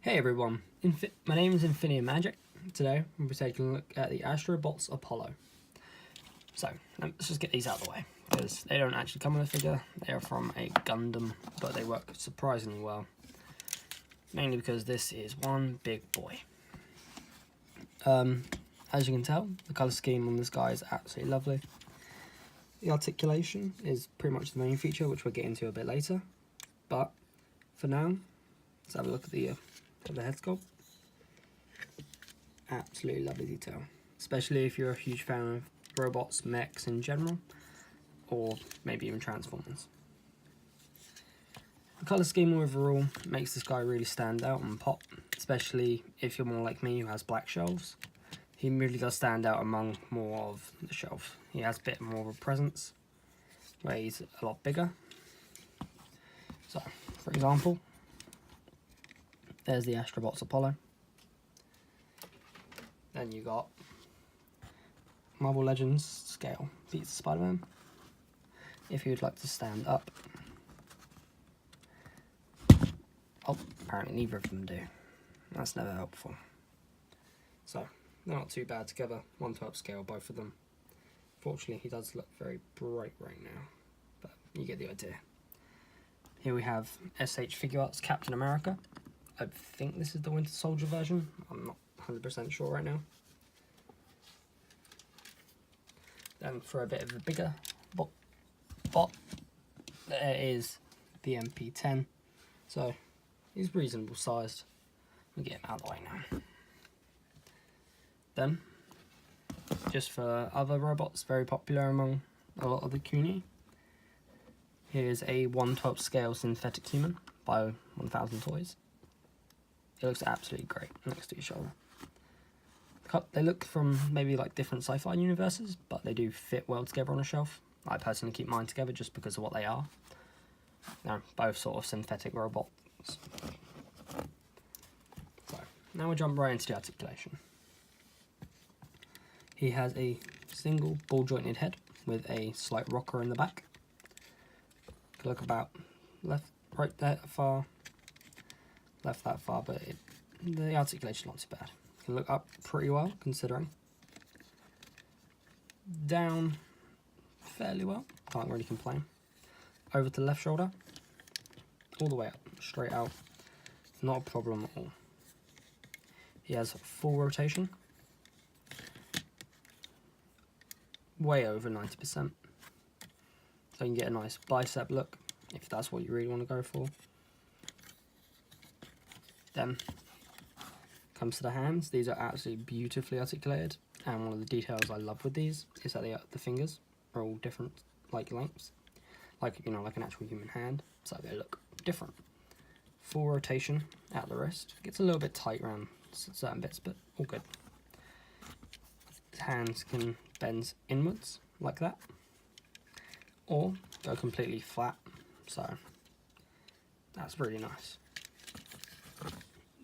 Hey everyone, my name is Infinity Magic. Today we'll be taking a look at the Astro Apollo. So let's just get these out of the way because they don't actually come in a figure. They are from a Gundam, but they work surprisingly well. Mainly because this is one big boy. As you can tell, the colour scheme on this guy is absolutely lovely. The articulation is pretty much the main feature, which we'll get into a bit later. But for now, let's have a look at the head sculpt. Absolutely lovely detail, especially if you're a huge fan of robots, mechs in general, or maybe even Transformers. The colour scheme overall makes this guy really stand out and pop, especially if you're more like me who has black shelves. He really does stand out among more of the shelf. He has a bit more of a presence, where he's a lot bigger. So, for example, there's the Astro Apollo. Then you got Marvel Legends scale beats Spider-Man. If you would like to stand up. Oh, apparently neither of them do. That's never helpful. So, they're not too bad together. 1 to upscale, both of them. Fortunately, he does look very bright right now, but you get the idea. Here we have SH Figure Arts Captain America. I think this is the Winter Soldier version. I'm not 100% sure right now. Then for a bit of a bigger bot, there is the MP10. So he's reasonable sized. We'll get him out of the way now. Then, just for other robots very popular among a lot of the community, here's a 1/12 scale synthetic human by 1000 Toys. It looks absolutely great next to each other. They look from maybe like different sci-fi universes, but they do fit well together on a shelf. I personally keep mine together just because of what they are. They're both sort of synthetic robots. So, now we'll jump right into the articulation. He has a single ball jointed head with a slight rocker in the back. Look about right that far, left that far, but the articulation not too bad. Can look up pretty well considering. Down fairly well, can't really complain. Over to the left shoulder, all the way up, straight out, not a problem at all. He has full rotation, way over 90%. So you can get a nice bicep look if that's what you really want to go for. Then comes to the hands. These are absolutely beautifully articulated, and one of the details I love with these is that the fingers are all different like lengths, like like an actual human hand, so they look different. Full rotation at the wrist. Gets a little bit tight around certain bits, but all good. His hands can bend inwards like that, or go completely flat, so that's really nice.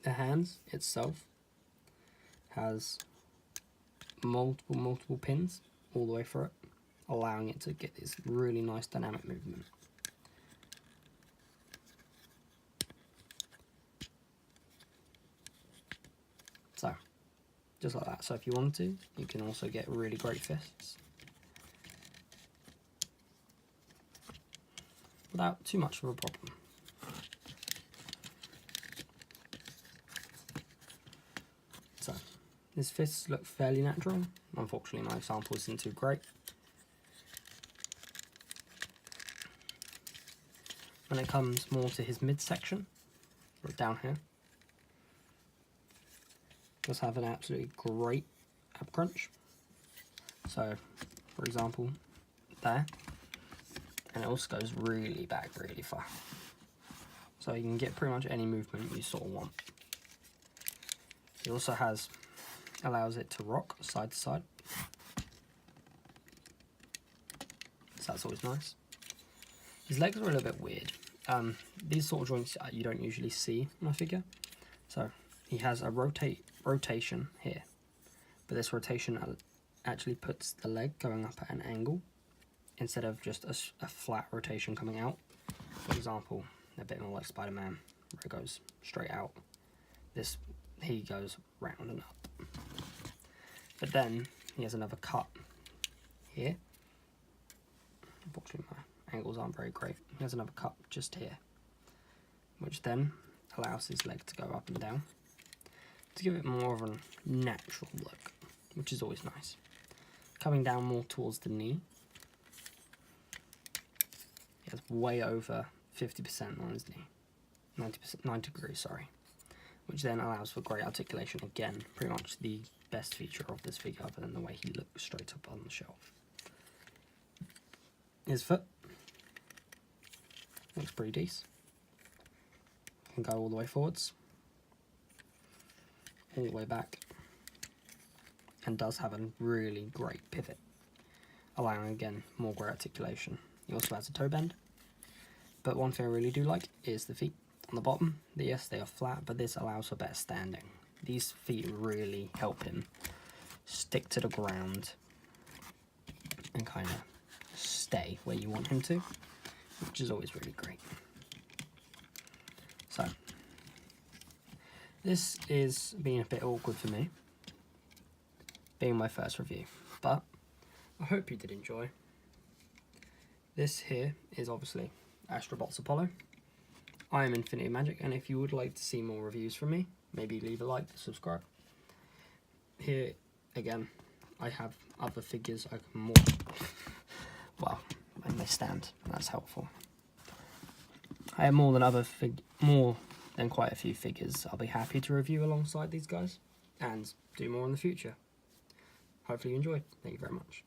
The hands itself has multiple pins all the way through it, allowing it to get this really nice dynamic movement. So, just like that. So if you want to, you can also get really great fists without too much of a problem. So, his fists look fairly natural. Unfortunately, my example isn't too great. When it comes more to his midsection, down here, does have an absolutely great ab crunch. So, for example, there, and it also goes really back really far. So you can get pretty much any movement you sort of want. It also allows it to rock side to side, so that's always nice. His legs are a little bit weird. These sort of joints you don't usually see on a figure. So he has a rotation here, but this rotation actually puts the leg going up at an angle instead of just a flat rotation coming out. For example, a bit more like Spider-Man, where it goes straight out. this, he goes round and up. But then he has another cut here. Unfortunately, my angles aren't very great. He has another cut just here, which then allows his leg to go up and down to give it more of a natural look, which is always nice. Coming down more towards the knee, he has way over 50% on his knee, 90%, 90 degrees, sorry, which then allows for great articulation. Again, pretty much the best feature of this figure, other than the way he looks straight up on the shelf. His foot looks pretty decent. Can go all the way forwards, all the way back, and does have a really great pivot, allowing again more great articulation. He also has a toe bend, but one thing I really do like is the feet on the bottom. Yes, they are flat, but this allows for better standing. These feet really help him stick to the ground and kind of stay where you want him to, which is always really great. So, this is being a bit awkward for me, being my first review, but I hope you did enjoy. This here is obviously Astro Apollo. I am Infinity Magic, and if you would like to see more reviews from me, maybe leave a like, subscribe. Here, again, I have other figures I can more... well, when they stand, that's helpful. I have more than quite a few figures I'll be happy to review alongside these guys, and do more in the future. Hopefully you enjoyed. Thank you very much.